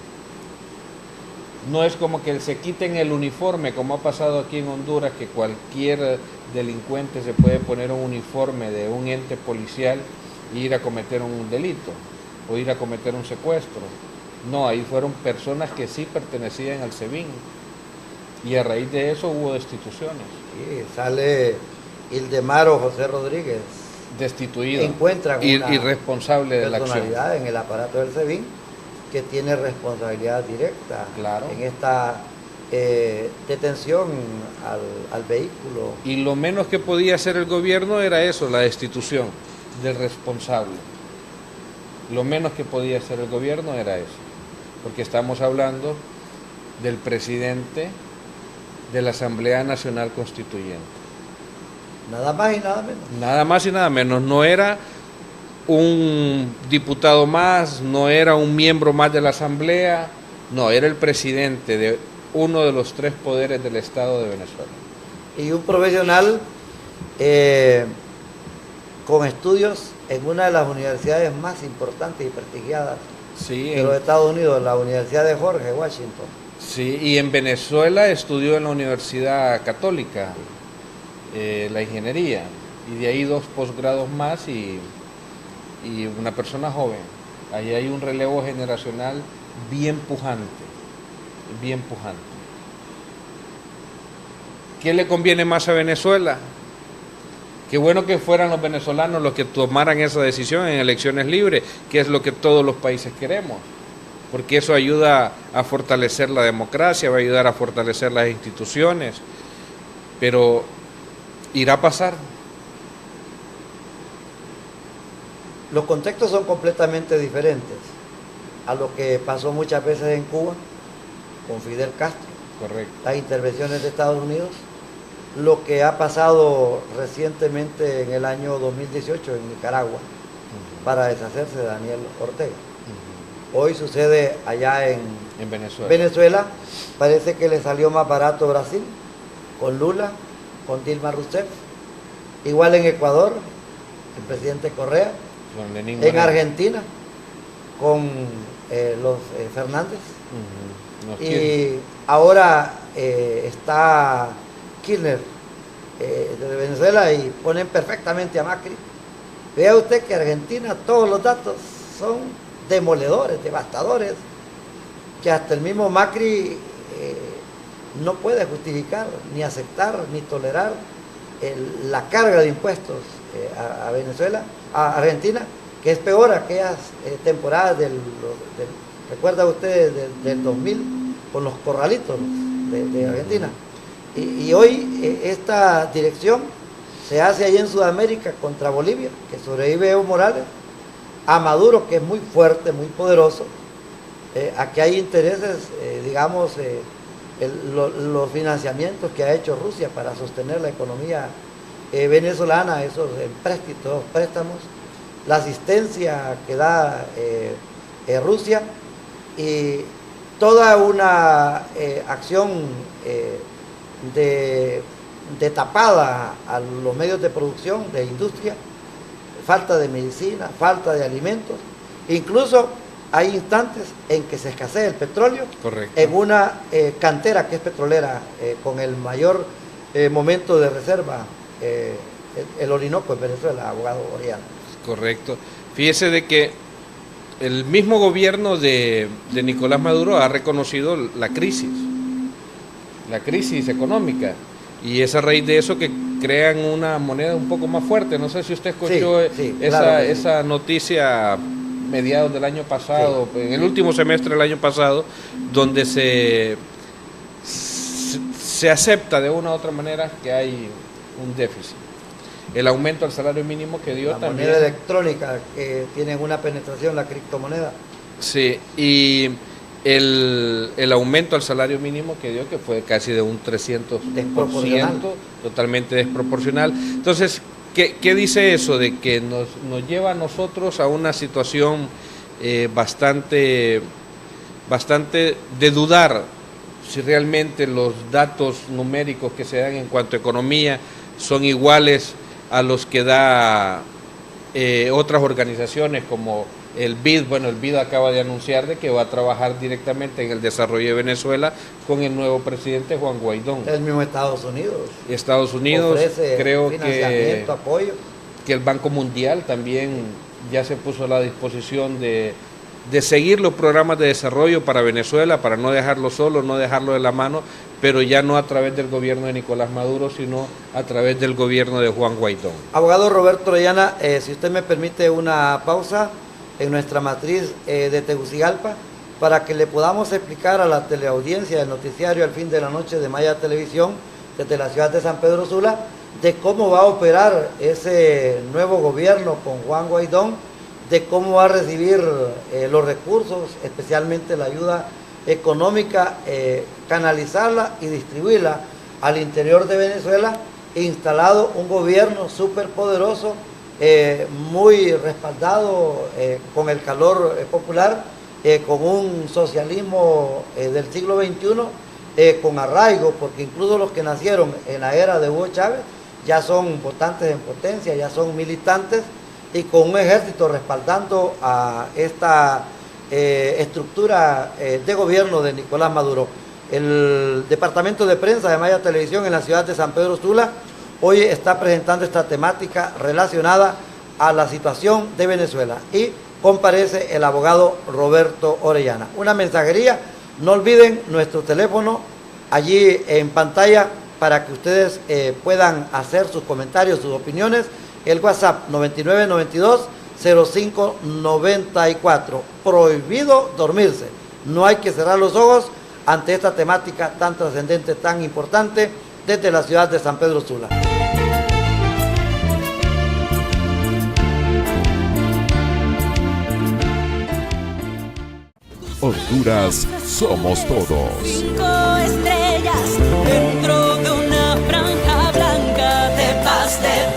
no es como que se quiten el uniforme, como ha pasado aquí en Honduras, que cualquier delincuente se puede poner un uniforme de un ente policial e ir a cometer un delito o ir a cometer un secuestro. No, ahí fueron personas que sí pertenecían al SEBIN y a raíz de eso hubo destituciones. Sí, sale Ildemaro José Rodríguez, Destituido, encuentran una irresponsable de la acción. personalidad en el aparato del SEBIN que tiene responsabilidad directa en esta detención al vehículo. Y lo menos que podía hacer el gobierno era eso, la destitución del responsable. Lo menos que podía hacer el gobierno era eso, porque estamos hablando del presidente de la Asamblea Nacional Constituyente. Nada más y nada menos. Nada más y nada menos, no era un diputado más, no era un miembro más de la Asamblea, no, era el presidente de uno de los 3 poderes del Estado de Venezuela. Y un profesional con estudios en una de las universidades más importantes y prestigiadas de los Estados Unidos, la Universidad de George Washington. Sí, y en Venezuela estudió en la Universidad Católica, la ingeniería, y de ahí 2 posgrados más y una persona joven. Ahí hay un relevo generacional bien pujante, bien pujante. ¿Qué le conviene más a Venezuela? Qué bueno que fueran los venezolanos los que tomaran esa decisión en elecciones libres, que es lo que todos los países queremos, porque eso ayuda a fortalecer la democracia, va a ayudar a fortalecer las instituciones, pero irá a pasar. Los contextos son completamente diferentes a lo que pasó muchas veces en Cuba con Fidel Castro. Correcto. Las intervenciones de Estados Unidos, lo que ha pasado recientemente en el año 2018 en Nicaragua para deshacerse de Daniel Ortega. Hoy sucede allá en Venezuela. Parece que le salió más barato Brasil, con Lula, con Dilma Rousseff. Igual en Ecuador, el presidente Correa. En Argentina, con los Fernández. Y ahora está Kirchner de Venezuela y ponen perfectamente a Macri. Vea usted que Argentina, todos los datos son demoledores, devastadores, que hasta el mismo Macri no puede justificar, ni aceptar, ni tolerar la carga de impuestos a Venezuela, a Argentina, que es peor aquellas temporadas recuerda usted del 2000 con los corralitos de Argentina. Y hoy esta dirección se hace allí en Sudamérica contra Bolivia, que sobrevive Evo Morales, a Maduro, que es muy fuerte, muy poderoso. Aquí hay intereses, digamos, los financiamientos que ha hecho Rusia para sostener la economía venezolana, esos empréstitos, préstamos, la asistencia que da Rusia y toda una acción de tapada a los medios de producción, de industria, falta de medicina, falta de alimentos, incluso hay instantes en que se escasea el petróleo. Correcto. En una cantera que es petrolera con el mayor momento de reserva, el Orinoco en Venezuela, abogado Oriano. Correcto. Fíjese de que el mismo gobierno de Nicolás Maduro ha reconocido la crisis económica, y es a raíz de eso que crean una moneda un poco más fuerte. No sé si usted escuchó esa noticia mediados del año pasado, en el último semestre del año pasado, donde se acepta de una u otra manera que hay un déficit. el aumento al salario mínimo que dio La también. moneda electrónica, que tienen una penetración, la criptomoneda. Sí, y el aumento al salario mínimo que dio, que fue casi de un 300%, totalmente desproporcional. Entonces, ¿qué dice eso? De que nos lleva a nosotros a una situación bastante de dudar si realmente los datos numéricos que se dan en cuanto a economía son iguales a los que da otras organizaciones como el BID. Bueno, el BID acaba de anunciar de que va a trabajar directamente en el desarrollo de Venezuela con el nuevo presidente Juan Guaidó. El mismo Estados Unidos. Estados Unidos, ofrece creo financiamiento, apoyo. Que el Banco Mundial también ya se puso a la disposición de seguir los programas de desarrollo para Venezuela, para no dejarlo solo, no dejarlo de la mano, pero ya no a través del gobierno de Nicolás Maduro, sino a través del gobierno de Juan Guaidó. Abogado Roberto Orellana, si usted me permite una pausa en nuestra matriz de Tegucigalpa, para que le podamos explicar a la teleaudiencia del noticiario Al Fin de la Noche de Maya Televisión, desde la ciudad de San Pedro Sula, de cómo va a operar ese nuevo gobierno con Juan Guaidó, de cómo va a recibir los recursos, especialmente la ayuda económica, canalizarla y distribuirla al interior de Venezuela, instalado un gobierno súper poderoso, muy respaldado con el calor popular, con un socialismo del siglo XXI, con arraigo, porque incluso los que nacieron en la era de Hugo Chávez ya son votantes en potencia, ya son militantes, y con un ejército respaldando a esta estructura de gobierno de Nicolás Maduro. El departamento de prensa de Maya Televisión en la ciudad de San Pedro Sula hoy está presentando esta temática relacionada a la situación de Venezuela y comparece el abogado Roberto Orellana. Una mensajería, no olviden nuestro teléfono allí en pantalla para que ustedes puedan hacer sus comentarios, sus opiniones. El WhatsApp 9992-0594. Prohibido dormirse. No hay que cerrar los ojos ante esta temática tan trascendente, tan importante, desde la ciudad de San Pedro Sula. Honduras somos todos. 5 estrellas dentro de una franja blanca de paz, de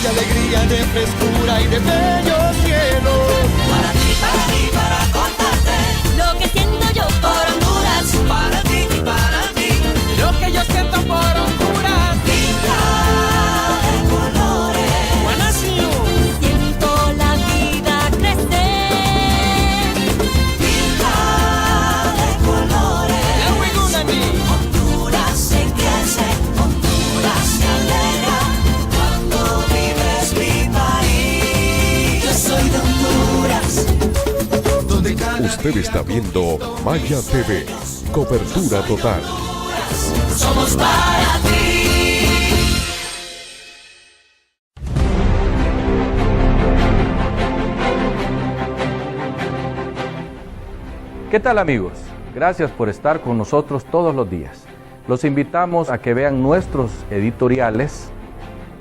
alegría, de frescura y de bello cielo. Para ti, para contarte lo que siento yo por Honduras. Para ti y para mí, lo que yo siento por Honduras. Pinta de colores, buena nación. Siento la vida crecer. Pinta de colores, Honduras se crece, Honduras se alegra. Cuando vives mi país, yo soy de Honduras. Usted está viendo Maya TV, cobertura total. Somos para ti. ¿Qué tal, amigos? Gracias por estar con nosotros todos los días. Los invitamos a que vean nuestros editoriales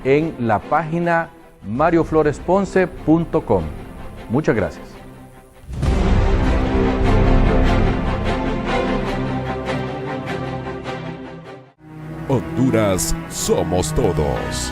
en la página mariofloresponce.com. Muchas gracias. Honduras somos todos.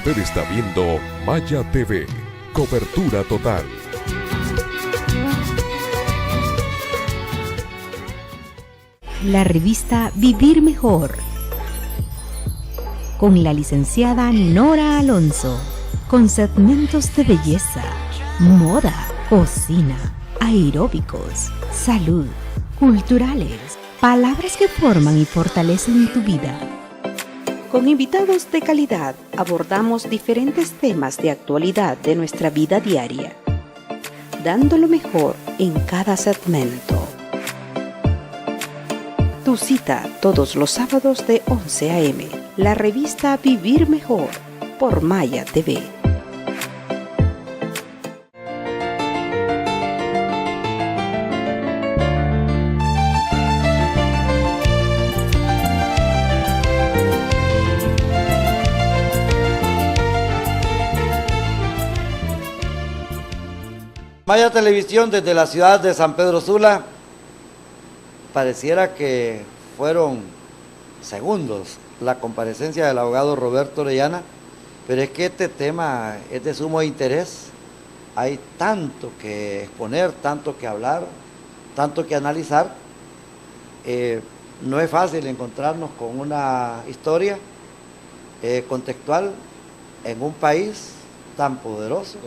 Usted está viendo Maya TV, cobertura total. La revista Vivir Mejor, con la licenciada Nora Alonso, con segmentos de belleza, moda, cocina, aeróbicos, salud, culturales, palabras que forman y fortalecen tu vida. Con invitados de calidad abordamos diferentes temas de actualidad de nuestra vida diaria, dando lo mejor en cada segmento. Tu cita todos los sábados de 11 a.m. La revista Vivir Mejor por Maya TV. Maya Televisión desde la ciudad de San Pedro Sula. Pareciera que fueron segundos la comparecencia del abogado Roberto Orellana, pero es que este tema es de sumo interés. Hay tanto que exponer, tanto que hablar, tanto que analizar. No es fácil encontrarnos con una historia contextual en un país tan poderoso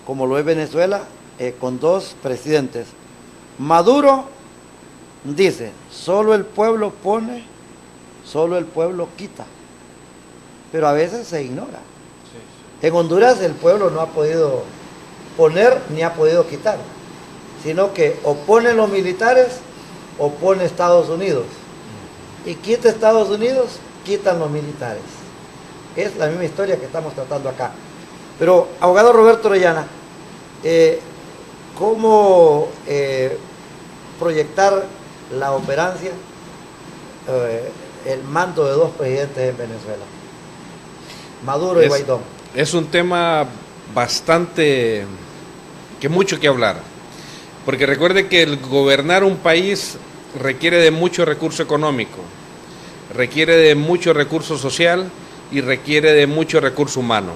como lo es Venezuela, con dos presidentes. Maduro dice, solo el pueblo pone, solo el pueblo quita, pero a veces se ignora. En Honduras el pueblo no ha podido poner ni ha podido quitar, sino que o pone los militares o pone Estados Unidos, y quita Estados Unidos, quitan los militares. Es la misma historia que estamos tratando acá. Pero, abogado Roberto Orellana, ¿cómo proyectar la operancia, el mando de dos presidentes en Venezuela, Maduro y Guaidó? Es un tema bastante, que mucho que hablar, porque recuerde que el gobernar un país requiere de mucho recurso económico, requiere de mucho recurso social y requiere de mucho recurso humano.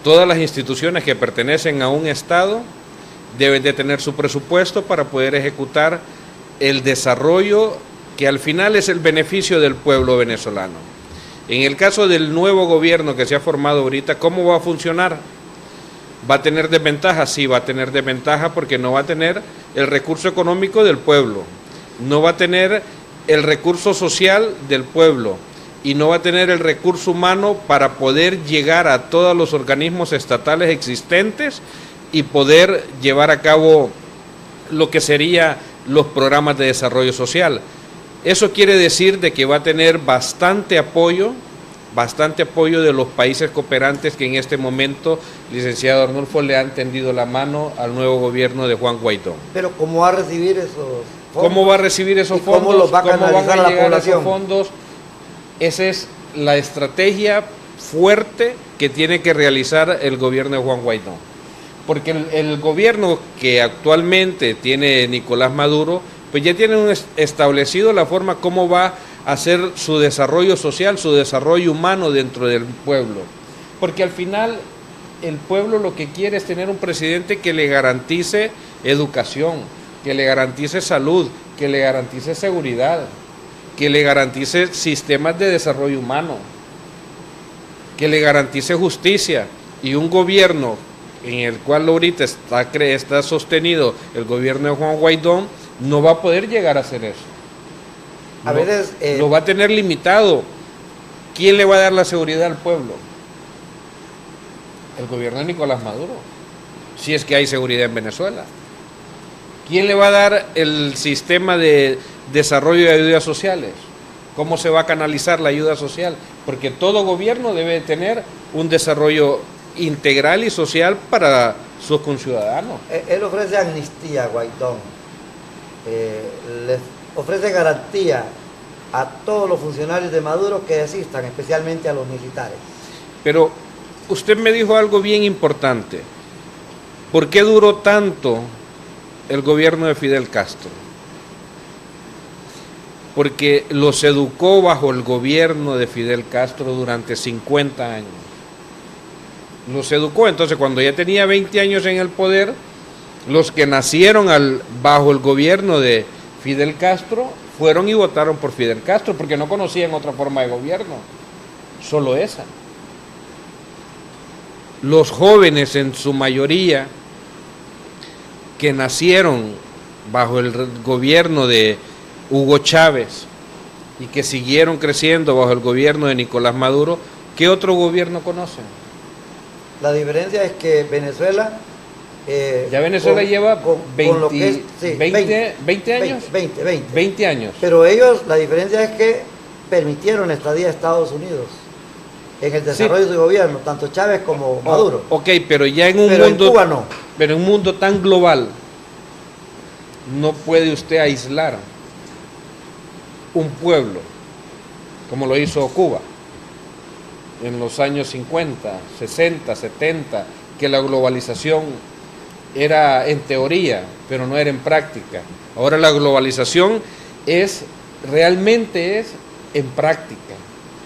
Todas las instituciones que pertenecen a un Estado deben de tener su presupuesto para poder ejecutar el desarrollo que al final es el beneficio del pueblo venezolano. En el caso del nuevo gobierno que se ha formado ahorita, ¿cómo va a funcionar? ¿Va a tener desventaja? Sí, va a tener desventaja porque no va a tener el recurso económico del pueblo, no va a tener el recurso social del pueblo y no va a tener el recurso humano para poder llegar a todos los organismos estatales existentes y poder llevar a cabo lo que sería los programas de desarrollo social. Eso quiere decir de que va a tener bastante apoyo de los países cooperantes que en este momento, licenciado Arnulfo, le han tendido la mano al nuevo gobierno de Juan Guaidó. Pero ¿cómo va a recibir esos fondos? ¿Cómo va a recibir esos fondos? ¿Cómo los va a canalizar a la población? Esos fondos? Esa es la estrategia fuerte que tiene que realizar el gobierno de Juan Guaidó. Porque el gobierno que actualmente tiene Nicolás Maduro, pues ya tiene establecido la forma cómo va a hacer su desarrollo social, su desarrollo humano dentro del pueblo. Porque al final el pueblo lo que quiere es tener un presidente que le garantice educación, que le garantice salud, que le garantice seguridad, que le garantice sistemas de desarrollo humano, que le garantice justicia. Y un gobierno en el cual ahorita está sostenido el gobierno de Juan Guaidó, no va a poder llegar a hacer eso. A veces lo va a tener limitado. ¿Quién le va a dar la seguridad al pueblo? El gobierno de Nicolás Maduro, si es que hay seguridad en Venezuela. ¿Quién le va a dar el sistema de desarrollo de ayudas sociales? ¿Cómo se va a canalizar la ayuda social? Porque todo gobierno debe tener un desarrollo integral y social para sus conciudadanos. Él ofrece amnistía, Guaidó. Les ofrece garantía a todos los funcionarios de Maduro que desistan, especialmente a los militares. Pero usted me dijo algo bien importante. ¿Por qué duró tanto el gobierno de Fidel Castro? Porque los educó bajo el gobierno de Fidel Castro durante 50 años. los educó. Entonces, cuando ya tenía 20 años en el poder, los que nacieron bajo el gobierno de Fidel Castro fueron y votaron por Fidel Castro porque no conocían otra forma de gobierno, solo esa. Los jóvenes en su mayoría que nacieron bajo el gobierno de Hugo Chávez y que siguieron creciendo bajo el gobierno de Nicolás Maduro, ¿qué otro gobierno conocen? La diferencia es que Venezuela... ya Venezuela lleva 20 años. 20 años. Pero ellos, la diferencia es que permitieron la estadía de Estados Unidos en el desarrollo de su gobierno, tanto Chávez como Maduro. Ok, pero ya en un pero mundo... en Cuba no. Pero en un mundo tan global, no puede usted aislar un pueblo, como lo hizo Cuba, en los años 50, 60, 70, que la globalización era en teoría, pero no era en práctica. Ahora la globalización realmente es en práctica.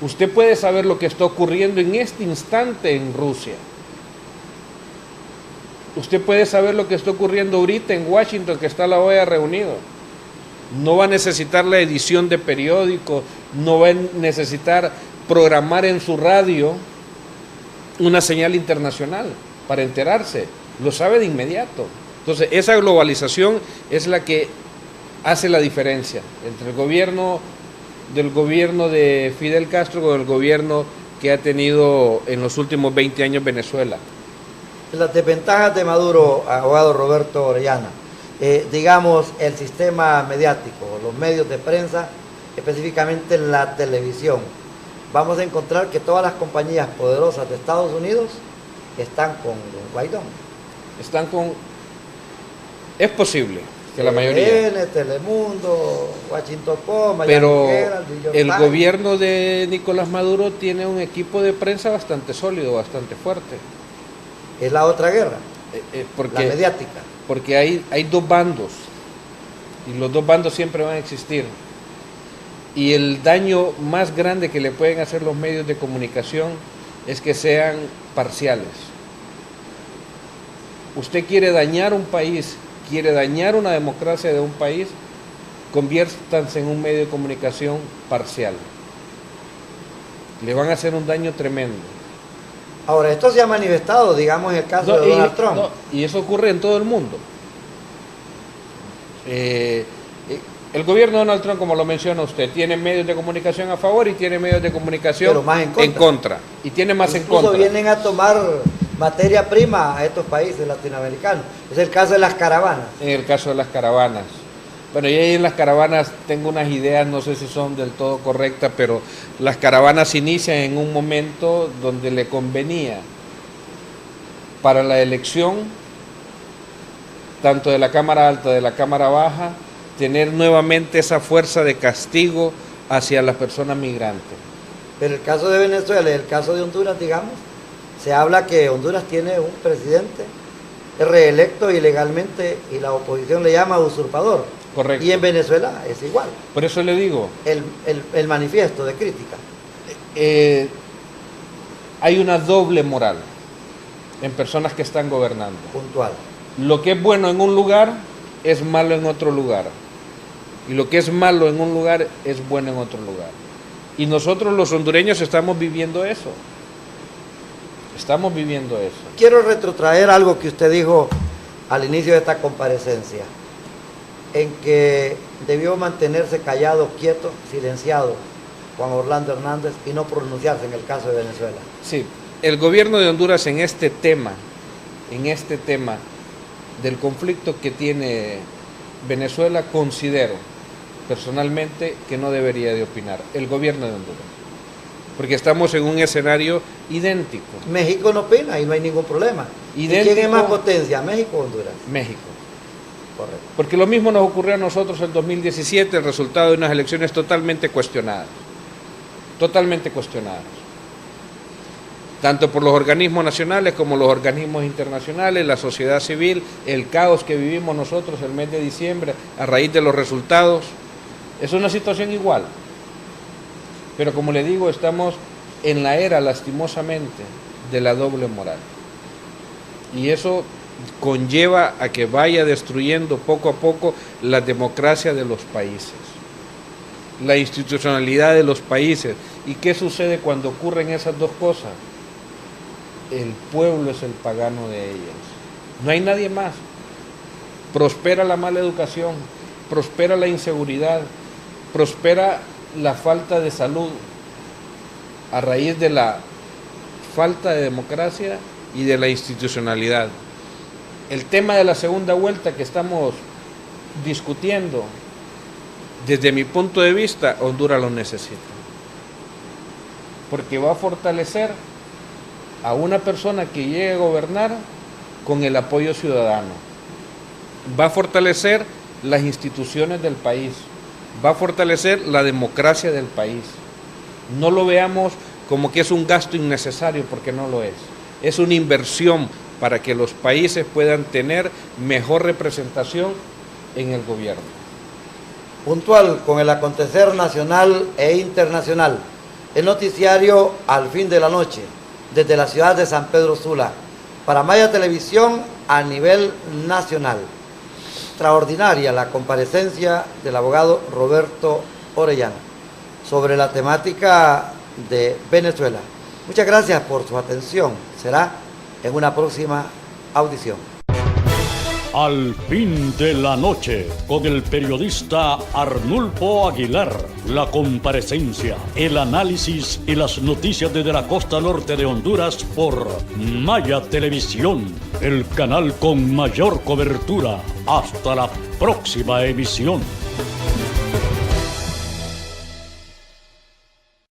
Usted puede saber lo que está ocurriendo en este instante en Rusia. Usted puede saber lo que está ocurriendo ahorita en Washington, que está la OEA reunido. No va a necesitar la edición de periódicos, no va a necesitar programar en su radio una señal internacional para enterarse. Lo sabe de inmediato. Entonces, esa globalización es la que hace la diferencia entre el gobierno de Fidel Castro con el gobierno que ha tenido en los últimos 20 años Venezuela. Las desventajas de Maduro, abogado Roberto Orellana, digamos el sistema mediático, los medios de prensa, específicamente la televisión. Vamos a encontrar que todas las compañías poderosas de Estados Unidos están con Guaidó. Es posible que la mayoría. Telemundo, Washington Post, pero Herald, New York el Times. gobierno de Nicolás Maduro tiene un equipo de prensa bastante sólido, bastante fuerte. Es la otra guerra, la mediática. Porque hay dos bandos, y los dos bandos siempre van a existir. Y el daño más grande que le pueden hacer los medios de comunicación es que sean parciales. Usted quiere dañar un país, quiere dañar una democracia de un país, conviértanse en un medio de comunicación parcial. Le van a hacer un daño tremendo. Ahora, esto se ha manifestado, digamos, en el caso de Donald Trump. Y eso ocurre en todo el mundo. El gobierno de Donald Trump, como lo menciona usted, tiene medios de comunicación a favor y tiene medios de comunicación pero más en contra. Y tiene más en contra. Incluso vienen a tomar materia prima a estos países latinoamericanos. Es el caso de las caravanas. En el caso de las caravanas. Bueno, y ahí en las caravanas tengo unas ideas, no sé si son del todo correctas, pero las caravanas inician en un momento donde le convenía para la elección, tanto de la Cámara Alta, de la Cámara Baja, tener nuevamente esa fuerza de castigo hacia las personas migrantes. Pero el caso de Venezuela y el caso de Honduras, digamos, se habla que Honduras tiene un presidente reelecto ilegalmente y la oposición le llama usurpador. Correcto. Y en Venezuela es igual. Por eso le digo. El manifiesto de crítica. Hay una doble moral en personas que están gobernando. Puntual. Lo que es bueno en un lugar es malo en otro lugar. Y lo que es malo en un lugar es bueno en otro lugar. Y nosotros los hondureños estamos viviendo eso. Estamos viviendo eso. Quiero retrotraer algo que usted dijo al inicio de esta comparecencia, en que debió mantenerse callado, quieto, silenciado Juan Orlando Hernández y no pronunciarse en el caso de Venezuela. Sí, el gobierno de Honduras en este tema del conflicto que tiene Venezuela, considero personalmente que no debería de opinar el gobierno de Honduras, porque estamos en un escenario idéntico. México no opina y no hay ningún problema. Idéntico. ¿Quién es más potencia, México o Honduras? México. Correcto. Porque lo mismo nos ocurrió a nosotros en 2017, el resultado de unas elecciones totalmente cuestionadas. Totalmente cuestionadas. Tanto por los organismos nacionales como los organismos internacionales, la sociedad civil, el caos que vivimos nosotros el mes de diciembre a raíz de los resultados. Es una situación igual. Pero como le digo, estamos en la era, lastimosamente, de la doble moral. Y eso conlleva a que vaya destruyendo poco a poco la democracia de los países, la institucionalidad de los países. ¿Y qué sucede cuando ocurren esas dos cosas? El pueblo es el pagano de ellas. No hay nadie más. Prospera la mala educación, prospera la inseguridad, prospera la falta de salud a raíz de la falta de democracia y de la institucionalidad. El tema de la segunda vuelta que estamos discutiendo, desde mi punto de vista, Honduras lo necesita. Porque va a fortalecer a una persona que llegue a gobernar con el apoyo ciudadano. Va a fortalecer las instituciones del país. Va a fortalecer la democracia del país. No lo veamos como que es un gasto innecesario, porque no lo es. Es una inversión para que los países puedan tener mejor representación en el gobierno. Puntual con el acontecer nacional e internacional, el noticiario Al Fin de la Noche, desde la ciudad de San Pedro Sula, para Maya Televisión a nivel nacional. Extraordinaria la comparecencia del abogado Roberto Orellana sobre la temática de Venezuela. Muchas gracias por su atención. Será en una próxima audición. Al Fin de la Noche, con el periodista Arnulfo Aguilar. La comparecencia, el análisis y las noticias desde la costa norte de Honduras por Maya Televisión, el canal con mayor cobertura. Hasta la próxima emisión.